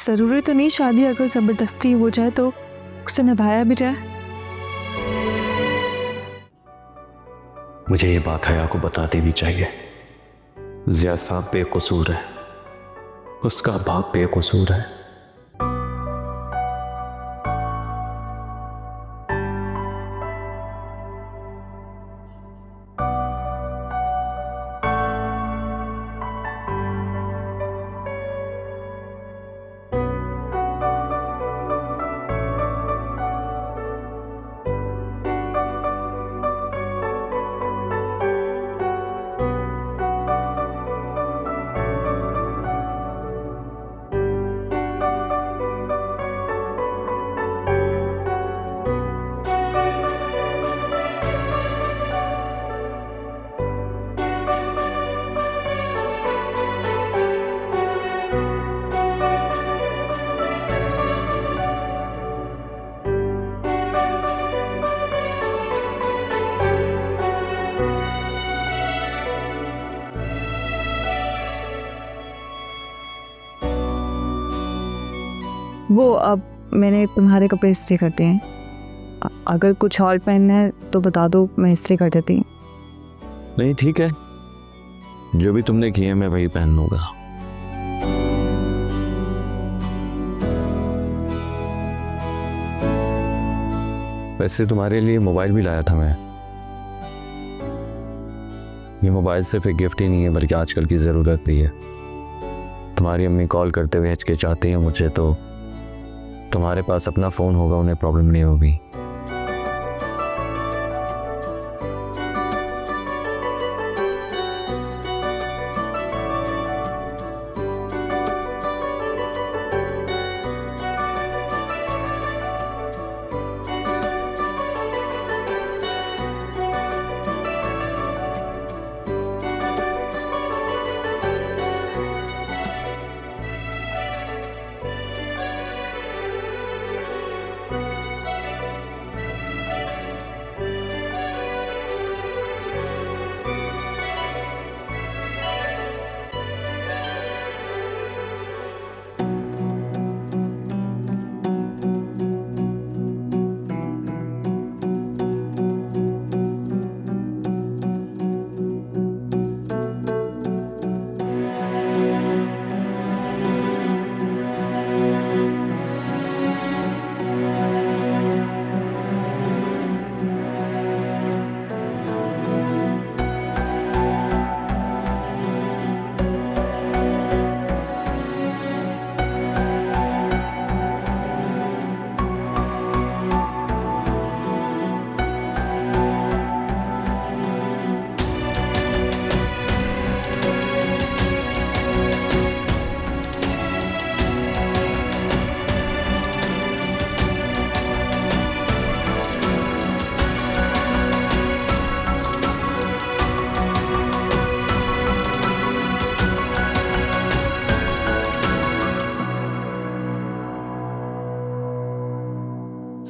ज़रूरी तो नहीं शादी अगर ज़बरदस्ती हो जाए तो उसे निभाया भी जाए। मुझे ये बात हया को बतानी भी चाहिए। ज़िया साहब बेकसूर है, उसका बाप बेकसूर है। वो अब मैंने तुम्हारे कपड़े इस्त्री कर दिए हैं, अगर कुछ और पहनना है तो बता दो, मैं इस्त्री कर देती हूँ। नहीं ठीक है, जो भी तुमने किए मैं वही पहन लूंगा। वैसे तुम्हारे लिए मोबाइल भी लाया था मैं। ये मोबाइल सिर्फ एक गिफ्ट ही नहीं है बल्कि आजकल की ज़रूरत भी है। तुम्हारी अम्मी कॉल करते हुए हिचकिचाती हैं मुझे, तो तुम्हारे पास अपना फ़ोन होगा, उन्हें प्रॉब्लम नहीं होगी।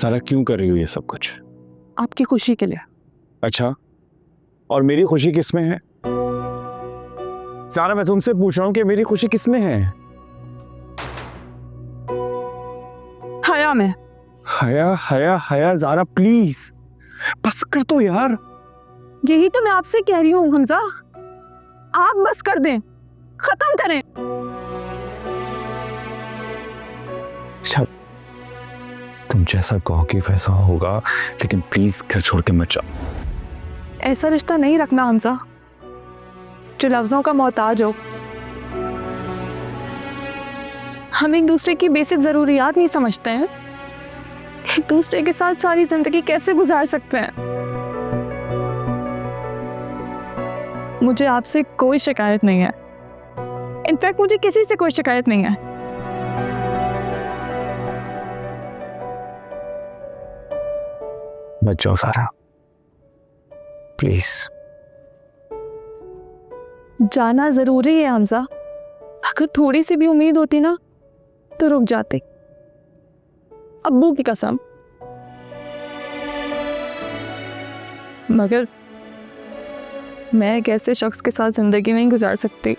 सारा क्यों कर रही हो ये सब कुछ? आपकी खुशी के लिए। अच्छा, और मेरी खुशी किसमें है? सारा मैं तुमसे पूछ रहा हूं कि मेरी खुशी किसमें है? हया में। हया हया हया ज़ारा प्लीज बस कर दो यार। यही तो मैं आपसे कह रही हूँ हमजा, आप बस कर दें, खत्म करें। अच्छा, तुम जैसा कहोगे वैसा होगा, लेकिन प्लीज घर छोड़ के मत जाओ। ऐसा रिश्ता नहीं रखना हमजा जो लफ्जों का मोहताज हो। हम एक दूसरे की बेसिक जरूरियात नहीं समझते हैं, एक दूसरे के साथ सारी जिंदगी कैसे गुजार सकते हैं। मुझे आपसे कोई शिकायत नहीं है, इनफैक्ट मुझे किसी से कोई शिकायत नहीं है। मत जाओ सारा, प्लीज। जाना जरूरी है हमजा, अगर थोड़ी सी भी उम्मीद होती ना तो रुक जाते। अब्बू की कसम। मगर मैं एक ऐसे शख्स के साथ जिंदगी नहीं गुजार सकती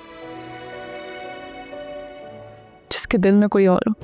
उसके दिल में कोई और हो।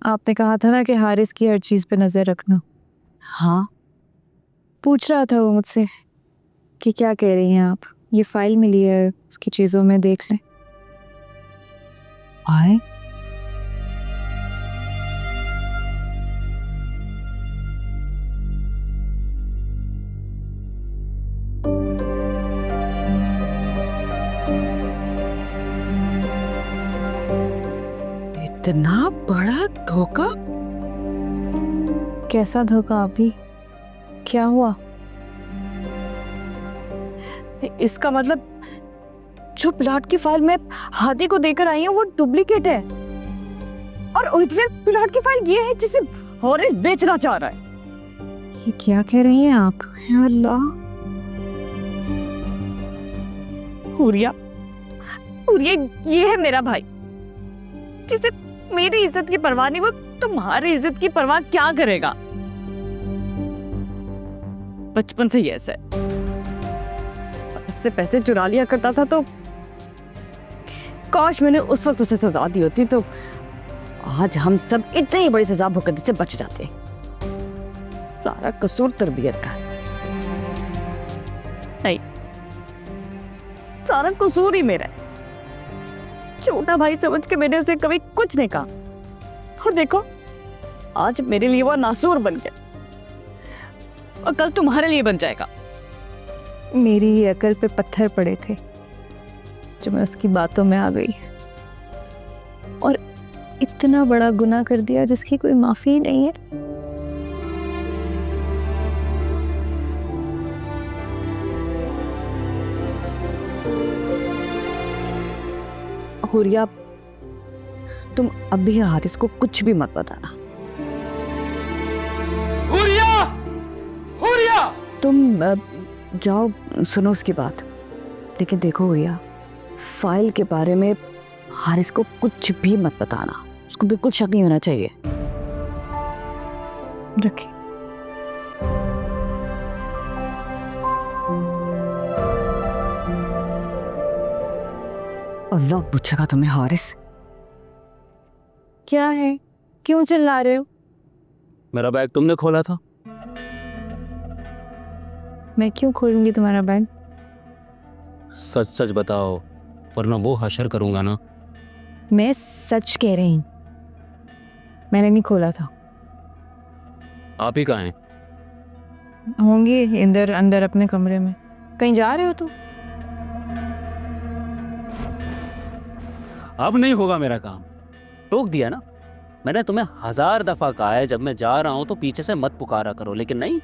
आपने कहा था ना कि हारिस की हर चीज पे नजर रखना। हाँ, पूछ रहा था वो मुझसे कि क्या कह रही हैं आप, ये फाइल मिली है उसकी चीजों में, देख लें। आए इतना बड़ा धोखा। कैसा धोखा अभी, क्या हुआ? इसका मतलब जो प्लॉट की फाइल मैं हादी को देकर आई हूँ वो डुप्लीकेट है, और ओरिजिनल प्लॉट की फाइल ये है जिसे हॉरिस बेचना चाह रहा है। ये क्या कह रही हैं आप? या अल्लाह, हुरिया, हुरिया ये है मेरा भाई जिसे मेरी इज्जत की परवाह नहीं, वो तुम्हारी इज्जत की परवाह क्या करेगा? बचपन से ही ऐसा है, इससे पैसे चुरा लिया करता था, तो काश मैंने उस वक्त उसे सजा दी होती तो आज हम सब इतनी बड़ी सजा भुगतने से बच जाते। सारा कसूर तरबियत का नहीं, सारा कसूर ही मेरा है। छोटा भाई समझ के मैंने उसे कभी कुछ नहीं कहा, और देखो आज मेरे लिए वो नासूर बन गया और कल तुम्हारे लिए बन जाएगा। मेरी ही अकल पे पत्थर पड़े थे जो मैं उसकी बातों में आ गई और इतना बड़ा गुनाह कर दिया जिसकी कोई माफी ही नहीं है। हुरिया, तुम अभी हारिस को कुछ भी मत बताना। हुरिया! हुरिया! तुम जाओ, सुनो उसकी बात, लेकिन देखो हुरिया, फाइल के बारे में हारिस को कुछ भी मत बताना, उसको बिल्कुल शक नहीं होना चाहिए। रखी। अल्लाह पूछेगा तुम्हें हारिस। क्या है, क्यों चिल्ला रहे हो? मेरा बैग तुमने खोला था। मैं क्यों खोलूंगी तुम्हारा बैग? सच सच बताओ, वरना वो हशर करूंगा ना। मैं सच कह रही हूँ, मैंने नहीं खोला था। आप ही कहाँ हैं? होंगी इंदर अंदर अपने कमरे में। कहीं जा रहे हो तुम? अब नहीं होगा मेरा काम, टोक दिया ना। मैंने तुम्हें 1000 दफा कहा है जब मैं जा रहा हूं तो पीछे से मत पुकारा करो, लेकिन नहीं,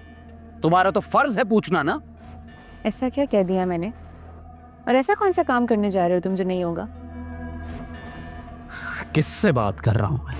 तुम्हारा तो फर्ज है पूछना ना। ऐसा क्या कह दिया मैंने? और ऐसा कौन सा काम करने जा रहे हो तुम जो नहीं होगा? किससे बात कर रहा हूं मैं?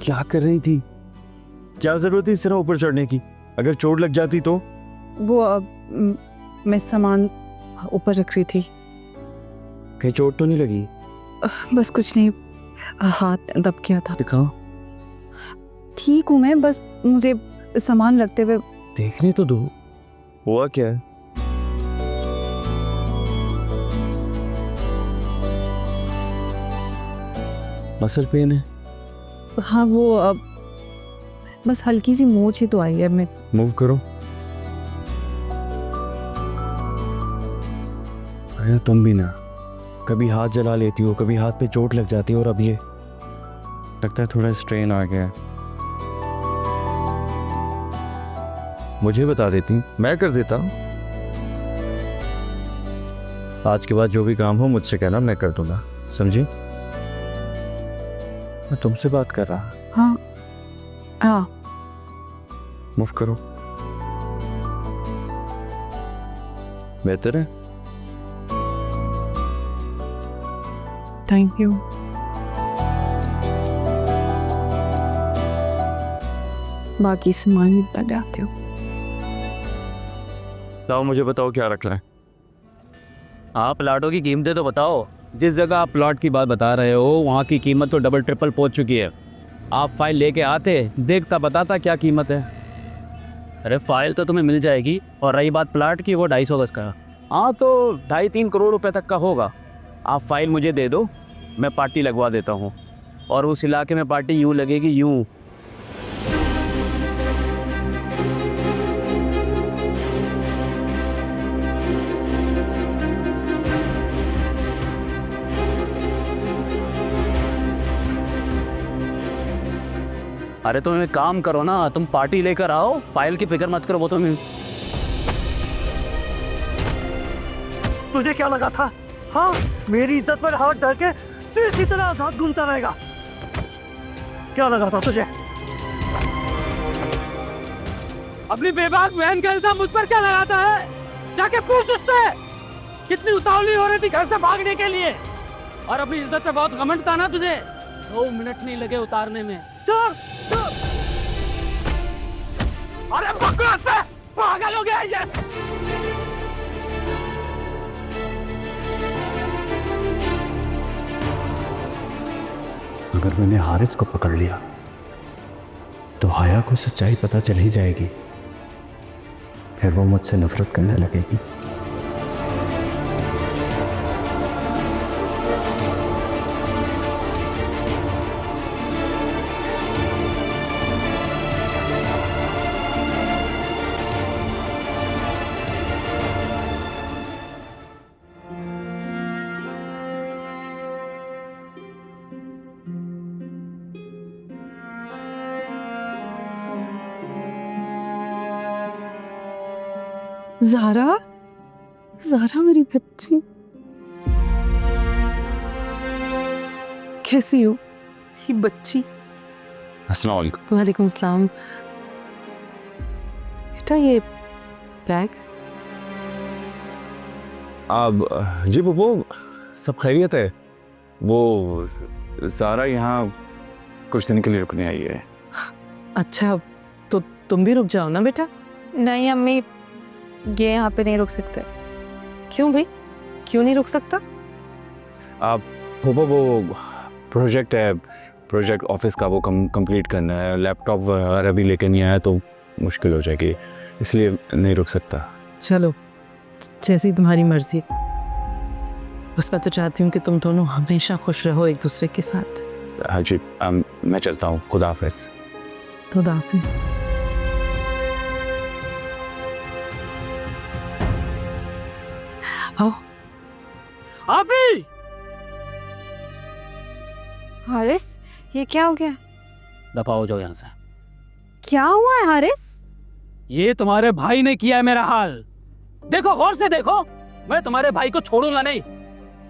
क्या कर रही थी? क्या जरूरत थी इस तरह ऊपर चढ़ने की? अगर चोट लग जाती तो? वो मैं सामान ऊपर रख रही थी। कहीं चोट तो नहीं लगी? बस कुछ नहीं, हाथ दब गया था। दिखाओ। ठीक हूँ मैं, बस मुझे सामान रखते हुए। देखने तो दो। हुआ क्या है? मसल पेन है? हाँ वो बस हल्की सी मोच ही तो आई है। मैं मूव करो। अरे तुम भी ना, कभी हाथ जला लेती हो, कभी हाथ पे चोट लग जाती है, और अब ये लगता है थोड़ा स्ट्रेन आ गया है। मुझे बता देती, मैं कर देता। आज के बाद जो भी काम हो मुझसे कहना, मैं कर दूंगा, समझी? मैं तुमसे बात कर रहा। हाँ हाँ। मूव करो। बेहतर है? Thank you. बाकी सामान इतना ले आते हो। लाओ, मुझे बताओ क्या रखना है। हाँ, प्लाटों की कीमतें तो बताओ। जिस जगह आप प्लॉट की बात बता रहे हो वहाँ की कीमत तो डबल ट्रिपल पहुँच चुकी है। आप फाइल लेके आते, देखता, बताता क्या कीमत है। अरे फाइल तो तुम्हें मिल जाएगी। और रही बात प्लाट की, वो 250 गज का। हाँ तो 2.5-3 करोड़ रुपए तक का होगा। आप फाइल मुझे दे दो, मैं पार्टी लगवा देता हूँ। और उस इलाके में पार्टी यूँ लगेगी, यूँ। अरे तुम एक काम करो ना, तुम पार्टी लेकर आओ, फाइल की फिक्र मत करो। वो तुम्हें तुझे क्या लगा था? हाँ, मेरी इज्जत पर हाथ डाल के तू इसी तरह आजाद घूमता रहेगा? क्या लगा था तुझे? अपनी बेबाक बहन का इल्जाम मुझ पर क्या लगाता है? जाके पूछ उससे कितनी उतावली हो रही थी घर से भागने के लिए। और अपनी इज्जत पे बहुत घमंड था ना तुझे। 2 मिनट नहीं लगे उतारने में। चल चल। अरे बकवास है, पागल हो गया ये। अगर मैंने हारिस को पकड़ लिया तो हाया को सच्चाई पता चल ही जाएगी, फिर वो मुझसे नफरत करने लगेगी। ज़ारा, ज़ारा मेरी बच्ची, कैसी हो? ये बच्ची। अस्सलाम वालेकुम। वालेकुम अस्सलाम। बेटा ये बैग। अब जी बब्बू, सब खैरियत है? वो सारा यहाँ कुछ दिन के लिए रुकने आई है। अच्छा, तो तुम भी रुक जाओ ना बेटा। नहीं अम्मी, ये यहाँ पे नहीं रुक सकते। क्यों भाई, क्यों नहीं रुक सकता? आप बब्बू, वो प्रोजेक्ट है, प्रोजेक्ट ऑफिस का, वो कंप्लीट करना है। लैपटॉप वगैरह भी लेके नहीं आया तो मुश्किल हो जाएगी, इसलिए नहीं रुक सकता। चलो, जैसी तुम्हारी मर्जी। बस मैं तो चाहती हूँ कि तुम दोनों हमेशा खुश रहो एक दूसरे के साथ। हाँ जी, मैं चलता हूँ। खुदा हाफिज़। खुदा हाफिज़। आओ। अभी हारिस, ये क्या हो गया? दफा हो जाओ यहाँ से। क्या हुआ है हारिस? ये तुम्हारे भाई ने किया है मेरा हाल। देखो, गौर से देखो, मैं तुम्हारे भाई को छोड़ूंगा नहीं।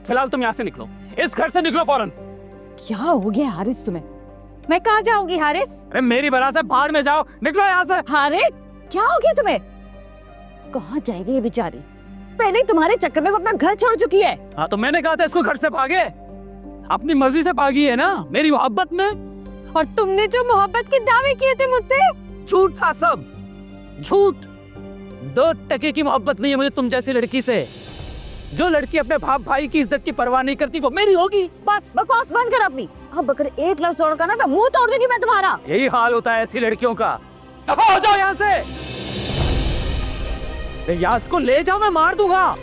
फिलहाल तुम यहाँ से निकलो, इस घर से निकलो फौरन। क्या हो गया हारिस तुम्हें? मैं कहाँ जाऊंगी हारिस? अरे मेरी बला से भाड़ में जाओ, निकलो यहाँ से। हारिस, क्या हो गया तुम्हें? कहाँ जाएगी ये बेचारी? पहले ही तुम्हारे चक्कर में वो अपना घर छोड़ चुकी है। हाँ तो मैंने कहा था इसको घर से भागे। अपनी मर्जी से भागी है ना, मेरी मोहब्बत में। और तुमने जो मोहब्बत के दावे किए थे मुझसे, झूठ था सब, झूठ। 2 टके की मोहब्बत नहीं है मुझे तुम जैसी लड़की से। जो लड़की अपने बाप भाई की इज्जत की परवाह नहीं करती वो मेरी होगी। बस बकवास बंद कर अपनी। अब अगर एक लफ्ज और का ना तो मुंह तोड़ दूंगी मैं तुम्हारा। यही हाल होता है ऐसी लड़कियों का। दफा हो जाओ यहाँ से। यास को ले जाओ, मैं मार दूंगा।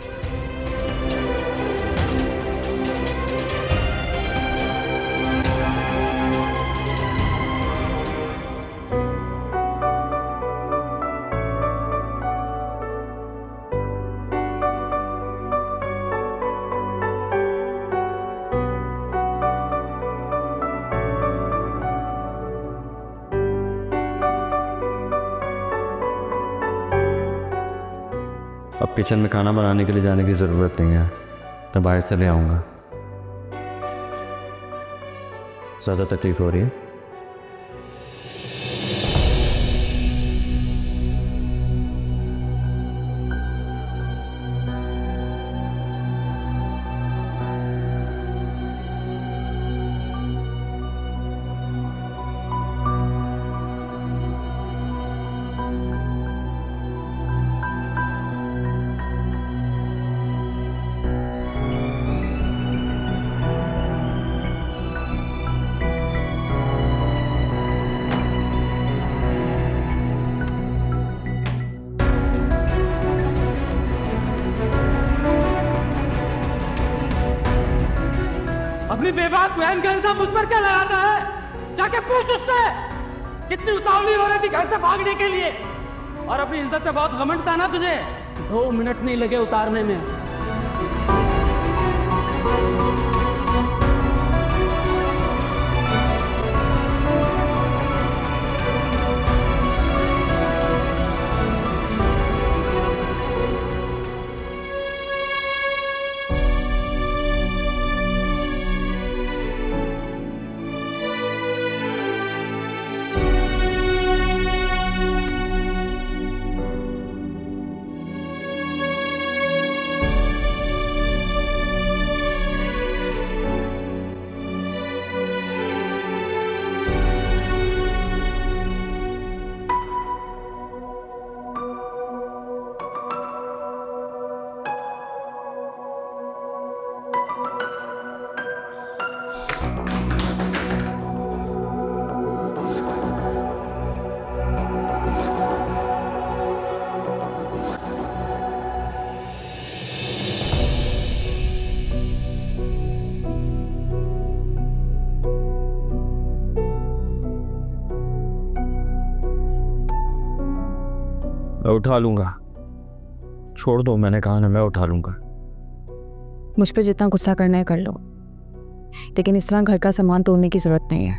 अब किचन में खाना बनाने के लिए जाने की ज़रूरत नहीं है, तो बाहर से ले आऊँगा। ज़्यादा तकलीफ हो रही है? अपनी बेबाक बहन का इल्जाम मुझ पर क्या लगाता है? जाके पूछ उससे कितनी उतावली हो रही थी घर से भागने के लिए। और अपनी इज्जत पे बहुत घमंड था ना तुझे। 2 मिनट नहीं लगे उतारने में। मैं उठा लूँगा, छोड़ दो, मैंने कहा ना, मैं उठा लूँगा। मुझ पे जितना गुस्सा करना है कर लो, लेकिन इस तरह घर का सामान तोड़ने की जरूरत नहीं है।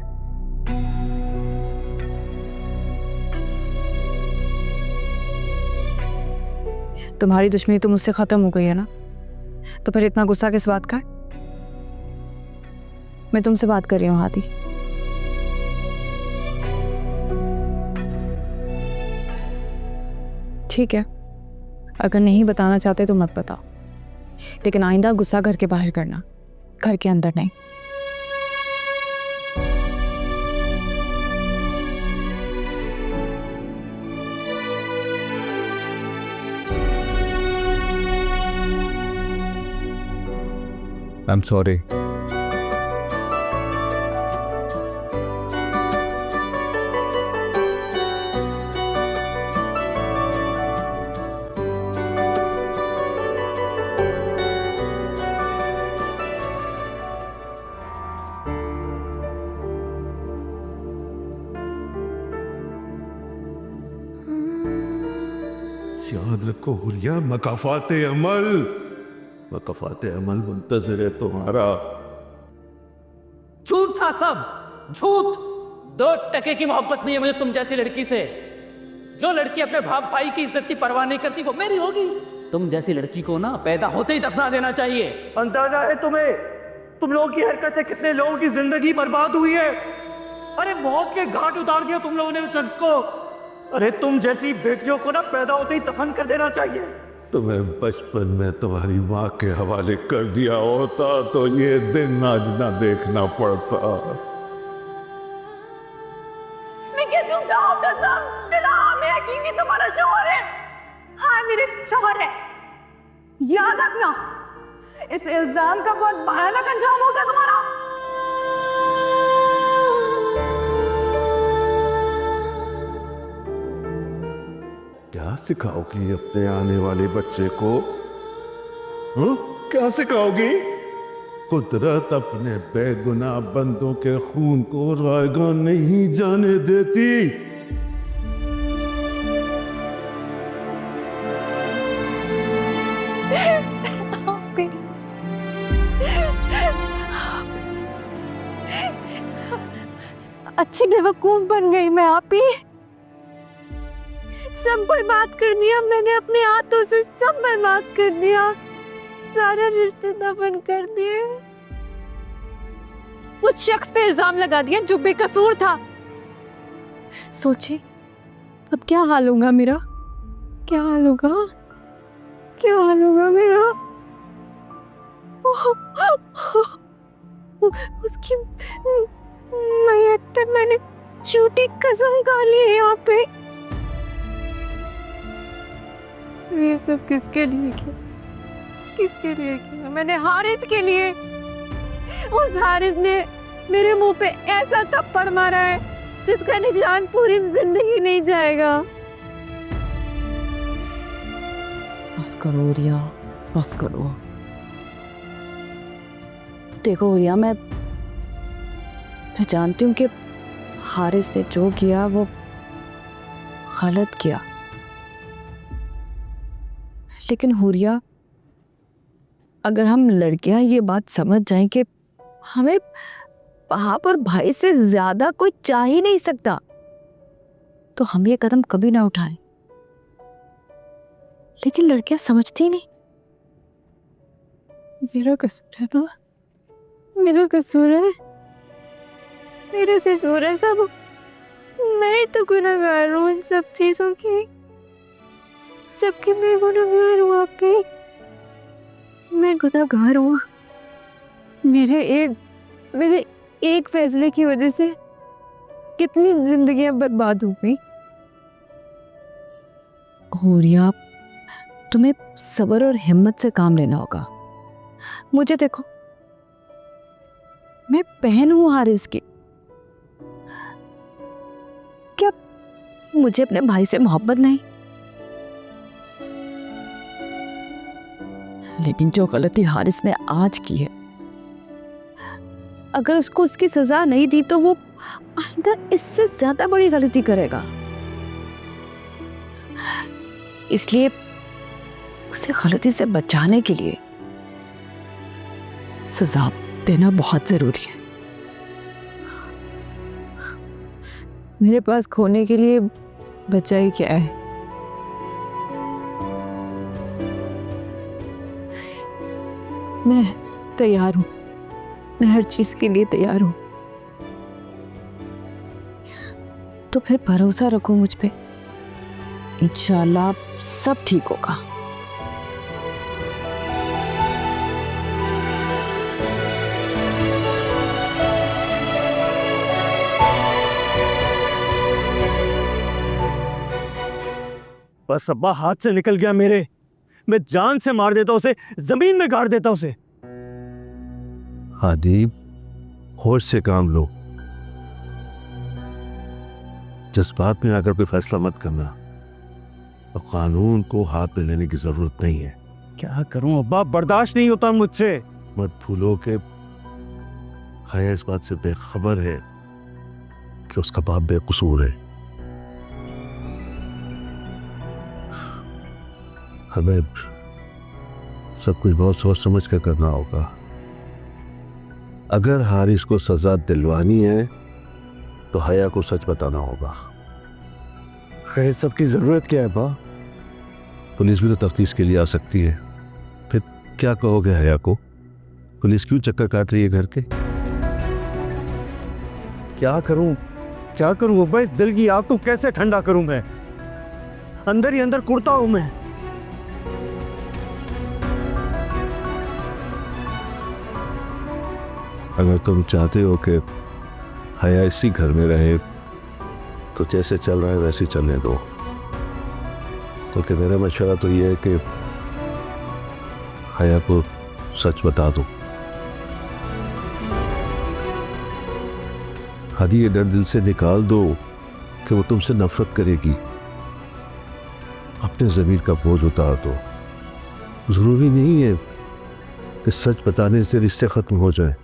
तुम्हारी दुश्मनी तो मुझसे खत्म हो गई है ना, तो फिर इतना गुस्सा किस बात का है? मैं तुमसे बात कर रही हूँ हादी। ठीक है, अगर नहीं बताना चाहते तो मत बताओ, लेकिन आइंदा गुस्सा घर के बाहर करना, घर के अंदर नहीं। I am sorry. याद रखो हुरिया, मकाफाते अमल मुंतजर है तुम्हारा। झूठ था सब, झूठ। 2 टके की मोहब्बत नहीं है मुझे तुम जैसी लड़की से। जो लड़की अपने बाप भाई की इज्जत की परवाह नहीं करती वो मेरी होगी। तुम जैसी लड़की को ना पैदा होते ही दफना देना चाहिए। अंदाजा है तुम्हें तुम लोगों की हरकत से कितने लोगों की जिंदगी बर्बाद हुई है। अरे मौत के घाट उतार दिया तुम लोगों ने उस शख्स को। अरे तुम जैसी बेटियों को ना पैदा होते ही दफन कर देना चाहिए। तुम्हें बचपन में तुम्हारी माँ के हवाले कर दिया होता तो ये दिन आज ना देखना पड़ता। इल्जाम का बहुत भयानक अंजाम हो गया तुम्हारा। क्या सिखाओगी अपने आने वाले बच्चे को? क्या सिखाओगी? कुदरत अपने बेगुनाह बंदों के खून को रायगा नहीं जाने देती। अच्छी बेवकूफ बन गई मैं आप ही। सब बर्बाद कर दिया मैंने अपने हाथों से, सब बर्बाद कर दिया, सारे रिश्ते दफन कर दिए। उस शख्स पे इल्जाम लगा दिया जो बेकसूर था। सोचिए अब क्या हाल होगा मेरा, क्या हाल होगा, क्या हाल होगा मेरा। उसकी मैयत पे मैंने झूठी कसम खा ली है यहाँ पे। ये सब किसके लिए किया, किसके लिए किया? मैंने हारिस के लिए। उस हारिस ने मेरे मुंह पे ऐसा थप्पड़ मारा है जिसका निशान पूरी जिंदगी नहीं जाएगा। बस करो रिया, बस करो। देखो रिया, मैं जानती हूँ कि हारिस ने जो किया वो गलत किया, लेकिन हुरिया अगर हम लड़कियां ये बात समझ जाएं कि हमें बाप और भाई से ज्यादा कोई चाह ही नहीं सकता, तो हम ये कदम कभी ना उठाएं। लेकिन लड़कियां समझती ही नहीं। मेरा कसूर है ना, मेरा कसूर है, मेरे से कसूर है सब। मैं ही तो गुनहगार हूँ इन सब चीजों की, सबकी मैं गुनहगार हूँ। आप पे मैं गुनहगार हूँ। मेरे एक फैसले की वजह से कितनी जिंदगियां बर्बाद हो गई। हुरिया, तुम्हें सब्र और हिम्मत से काम लेना होगा। मुझे देखो, मैं बहन हूं हारिस की। क्या मुझे अपने भाई से मोहब्बत नहीं? लेकिन जो गलती हारिस ने आज की है, अगर उसको उसकी सजा नहीं दी तो वो आइंदा इससे ज्यादा बड़ी गलती करेगा। इसलिए उसे गलती से बचाने के लिए सजा देना बहुत जरूरी है। मेरे पास खोने के लिए बचा ही क्या है। मैं तैयार हूँ, मैं हर चीज के लिए तैयार हूँ। तो फिर भरोसा रखो मुझ पे, इंशाल्लाह सब ठीक होगा। बस अब्बा, हाथ से निकल गया मेरे। मैं जान से मार देता उसे, जमीन में गाड़ देता उसे। हादी, होश से काम लो। जज्बात में आकर कोई फैसला मत करना। और कानून को हाथ में लेने की जरूरत नहीं है। क्या करूं अब्बा, बर्दाश्त नहीं होता मुझसे। मत भूलो कि हया इस बात से बेखबर है कि उसका बाप बेकसूर है। हमें सब कुछ बहुत सोच समझ कर करना होगा। अगर हारिस को सजा दिलवानी है तो हया को सच बताना होगा। खैर, सबकी जरूरत क्या है बा? पुलिस भी तो तफ्तीश के लिए आ सकती है। फिर क्या कहोगे हया को? पुलिस क्यों चक्कर काट रही है घर के? क्या करूं, क्या करूं अब्बा? इस दिल की आग को कैसे ठंडा करूं मैं? अंदर ही अंदर कुड़ता हूं मैं। अगर तुम चाहते हो कि हया इसी घर में रहे तो जैसे चल रहा है वैसे ही चलने दो। क्योंकि मेरा मशवरा तो ये है कि हया को सच बता दो। हादी ये डर दिल से निकाल दो कि वो तुमसे नफरत करेगी। अपने ज़मीर का बोझ उतार दो। जरूरी नहीं है कि सच बताने से रिश्ते खत्म हो जाए।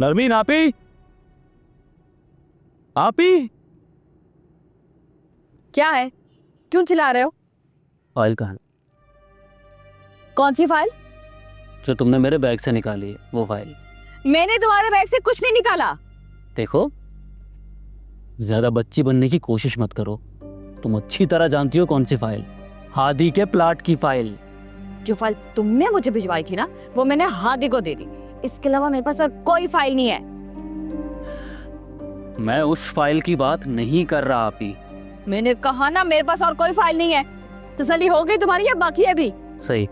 नरमीन, आपी आपी। क्या है, क्यों चिल्ला रहे हो? फाइल कहाँ? कौन सी फाइल? जो तुमने मेरे बैग से निकाली है वो फाइल। मैंने तुम्हारे बैग से कुछ नहीं निकाला। देखो, ज्यादा बच्ची बनने की कोशिश मत करो। तुम अच्छी तरह जानती हो कौन सी फाइल। हादी के प्लाट की फाइल। जो फाइल तुमने मुझे भिजवाई थी ना, वो मैंने हादी को दे दी। इसके अलावा मेरे पास और कोई फाइल नहीं है। मैं उस फाइल की बात नहीं कर रहा आपी। मैंने कहा ना, मेरे पास और कोई फाइल नहीं है। तसल्ली हो गई तुम्हारी या बाकी है अभी? सही,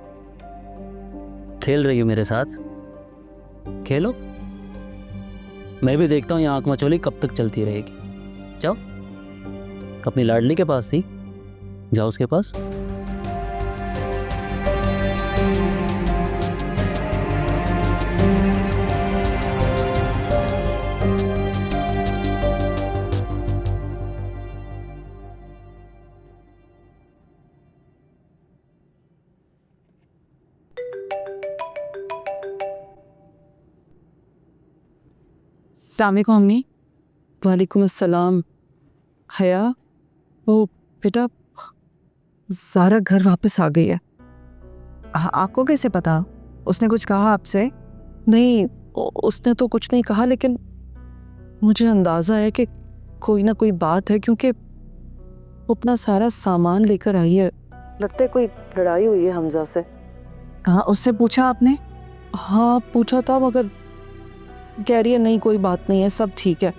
खेल रही हो मेरे साथ? खेलो, मैं भी देखता हूँ ये आंख मचोली कब तक चलती रहेगी। जाओ अपनी लाडली के पास थी, जाओ उसके पास। अस्सलामुअलैकुम अम्मी। वालेकुम अस्सलाम। हया, वो बेटा ज़ारा घर वापस आ गई है। आपको कैसे पता? उसने कुछ कहा आपसे? नहीं, उसने तो कुछ नहीं कहा, लेकिन मुझे अंदाज़ा है कि कोई ना कोई बात है, क्योंकि वो अपना सारा सामान लेकर आई है। लगता है कोई लड़ाई हुई है हमजा से। हाँ, उससे पूछा आपने? हाँ पूछा था, मगर कह रही है नहीं कोई बात नहीं है, सब ठीक है।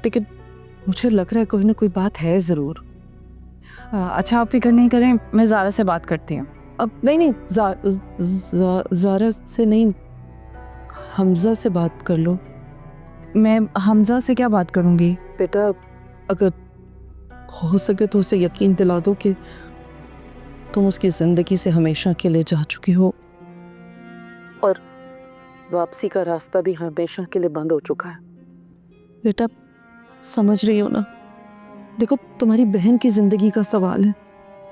लेकिन मुझे लग रहा है कोई ना कोई बात है ज़रूर। अच्छा, आप फिक्र नहीं करें, मैं ज़ारा से बात करती हूँ। अब नहीं, ज़ारा से नहीं, हमजा से बात कर लो। मैं हमजा से क्या बात करूँगी? बेटा, अगर हो सके तो उसे यकीन दिला दो कि तुम उसकी ज़िंदगी से हमेशा के लिए जा चुकी हो और वापसी का रास्ता भी हमेशा के लिए बंद हो चुका है। बेटा, समझ रही हो ना? देखो, तुम्हारी बहन की ज़िंदगी का सवाल है।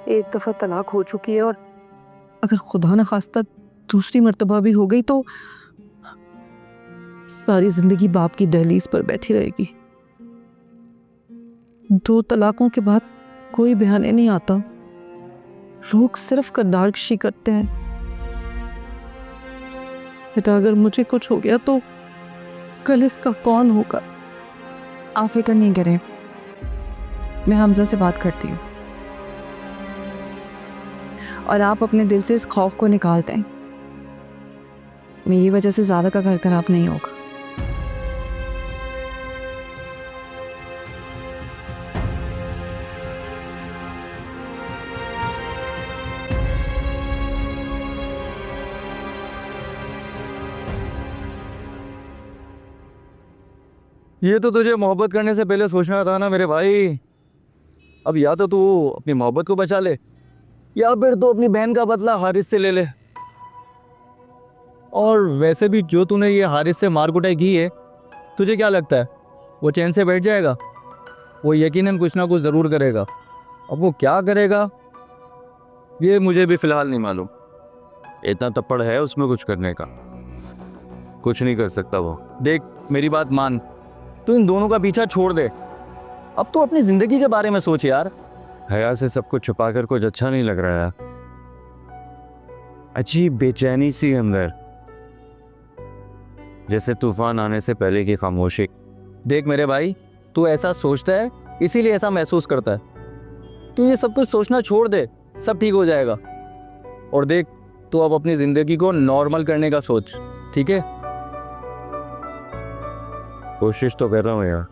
एक दफ़ा तलाक हो चुकी है, और अगर खुदा न खास्ता दूसरी मर्तबा भी हो गई तो सारी ज़िंदगी बाप की दहलीज पर बैठी रहेगी। 2 तलाकों के बाद कोई बहाने नहीं आता। लोग सिर्फ कदारकशी करते हैं। बेटा, अगर मुझे कुछ हो गया तो कल इसका कौन होगा? आप फिक्र नहीं करें, मैं हमजा से बात करती हूँ और आप अपने दिल से इस खौफ को निकाल दें। मेरी वजह से ज़्यादा का घर खराब नहीं होगा। ये तो तुझे मोहब्बत करने से पहले सोचना था ना मेरे भाई। अब या तो तू अपनी मोहब्बत को बचा ले, या फिर तो अपनी बहन का बदला हारिस से ले ले। और वैसे भी जो तूने ये हारिस से मार कुटाई की है, तुझे क्या लगता है वो चैन से बैठ जाएगा? वो यकीनन कुछ ना कुछ ज़रूर करेगा। अब वो क्या करेगा ये मुझे भी फ़िलहाल नहीं मालूम। इतना तप्पड़ है उसमें कुछ करने का, कुछ नहीं कर सकता वो। देख, मेरी बात मान, तू इन दोनों का पीछा छोड़ दे। अब तो अपनी ज़िंदगी के बारे में सोच यार। हया से सब कुछ छुपा कर कुछ अच्छा नहीं लग रहा है। अजीब बेचैनी सी अंदर, जैसे तूफान आने से पहले की खामोशी। देख मेरे भाई, तू ऐसा सोचता है इसीलिए ऐसा महसूस करता है। तू ये सब कुछ सोचना छोड़ दे, सब ठीक हो जाएगा। और देख, तू अब अपनी जिंदगी को नॉर्मल करने का सोच, ठीक है? कोशिश तो कर रहा हूँ यार।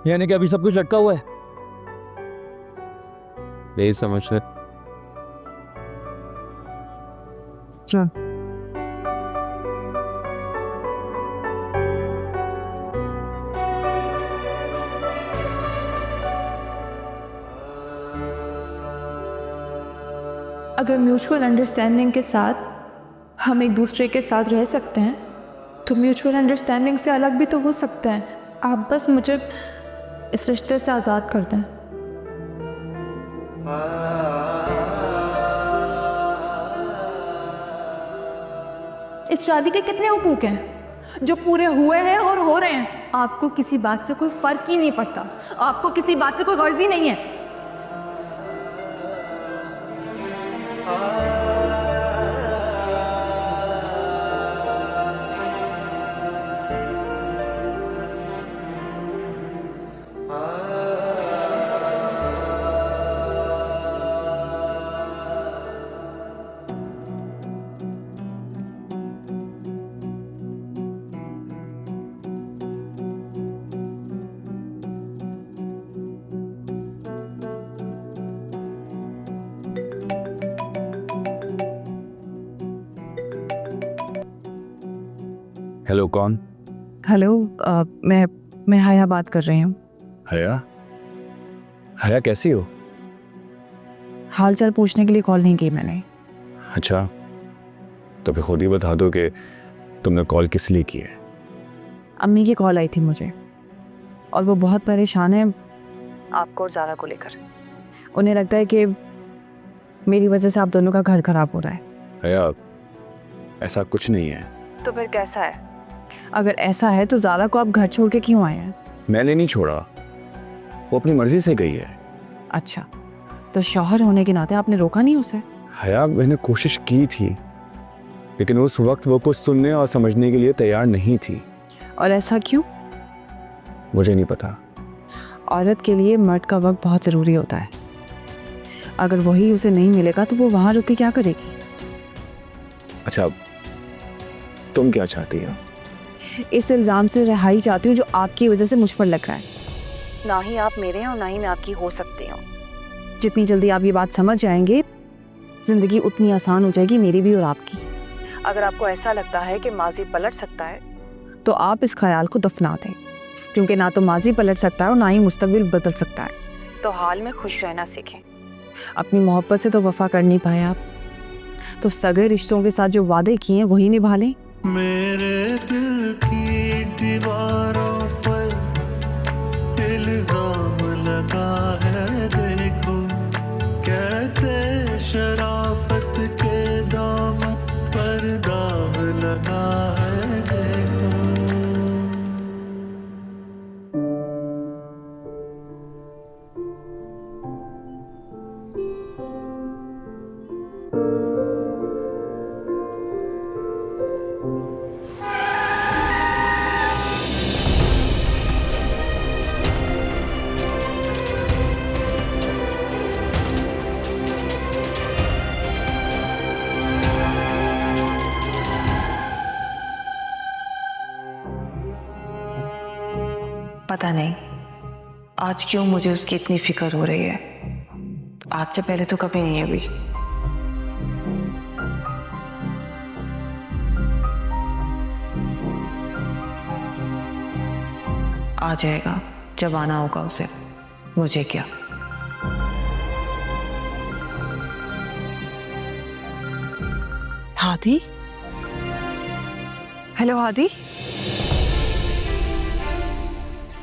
यानी कि अभी सब कुछ लटका हुआ है। यही समझ है। चल अगर म्यूचुअल अंडरस्टैंडिंग के साथ हम एक दूसरे के साथ रह सकते हैं तो म्यूचुअल अंडरस्टैंडिंग से अलग भी तो हो सकते हैं। आप बस मुझे इस रिश्ते से आज़ाद कर दें। इस शादी के कितने हुकूक हैं जो पूरे हुए हैं और हो रहे हैं। आपको किसी बात से कोई फ़र्क ही नहीं पड़ता, आपको किसी बात से कोई गर्ज ही नहीं है। हेलो, कौन? हेलो, मैं हया बात कर रही हूँ। हया? हया कैसी हो? हाल चाल पूछने के लिए कॉल नहीं की मैंने। अच्छा, तो फिर खुद ही बता दो कि तुमने कॉल किस लिए की है। अम्मी की कॉल आई थी मुझे और वो बहुत परेशान है आपको और ज़ारा को लेकर। उन्हें लगता है कि मेरी वजह से आप दोनों का घर खराब हो रहा है। हया, ऐसा कुछ नहीं है। तो फिर कैसा है? अगर ऐसा है तो ज़ारा को आप घर छोड़ के क्यों आए हैं? मैंने नहीं छोड़ा, वो अपनी मर्जी से गई है। अच्छा, तो शौहर होने के नाते आपने रोका नहीं उसे? हया, मैंने कोशिश की थी लेकिन उस वक्त वो कुछ सुनने और समझने के लिए तैयार नहीं थी। और ऐसा क्यों? मुझे नहीं पता। औरत के लिए मर्द का वक्त बहुत ज़रूरी होता है। अगर वही उसे नहीं मिलेगा तो वो वहाँ रुक के क्या करेगी? अच्छा, तुम क्या चाहती हो? इस इल्ज़ाम से रिहाई चाहती हूँ जो आपकी वजह से मुझ पर लग रहा है। ना ही आप मेरे हैं और ना ही मैं आपकी हो सकती हूँ। जितनी जल्दी आप ये बात समझ जाएंगे, ज़िंदगी उतनी आसान हो जाएगी मेरी भी और आपकी। अगर आपको ऐसा लगता है कि माजी पलट सकता है तो आप इस ख्याल को दफना दें, क्योंकि ना तो माजी पलट सकता है और ना ही मुस्तकबिल बदल सकता है। तो हाल में खुश रहना सीखें। अपनी मोहब्बत से तो वफा कर नहीं पाए आप, तो सगे रिश्तों के साथ जो वादे किए हैं वही निभा लें। मेरे दिल की दीवारों पर इल्जाम लगा है, देखो कैसे शराफत के दामन पर दाग लगा है, देखो। पता नहीं आज क्यों मुझे उसकी इतनी फिक्र हो रही है। आज से पहले तो कभी नहीं हुई। आ जाएगा जब आना होगा उसे, मुझे क्या। हादी? हेलो हादी,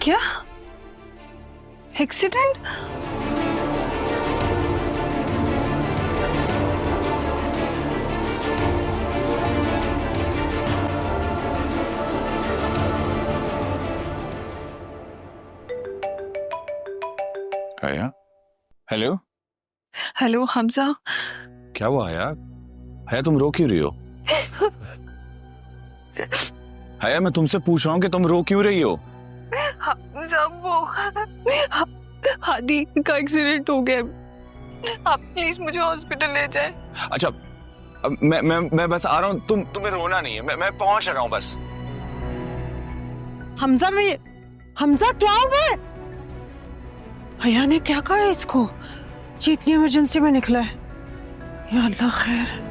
क्या एक्सीडेंट? हया? हेलो? हेलो हमजा, क्या हुआ हया? हया तुम रो क्यों रही हो? हया मैं तुमसे पूछ रहा हूँ कि तुम रो क्यों रही हो? वो हादी का एक्सीडेंट हो गया, आप प्लीज मुझे हॉस्पिटल ले जाए। अच्छा अब मैं बस आ रहा हूँ, तुम्हें रोना नहीं है, मैं पहुंच रहा हूँ बस। हमजा क्या हुआ है? हया ने क्या कहा है इसको? ये इतनी इमरजेंसी में निकला है। या अल्लाह खैर।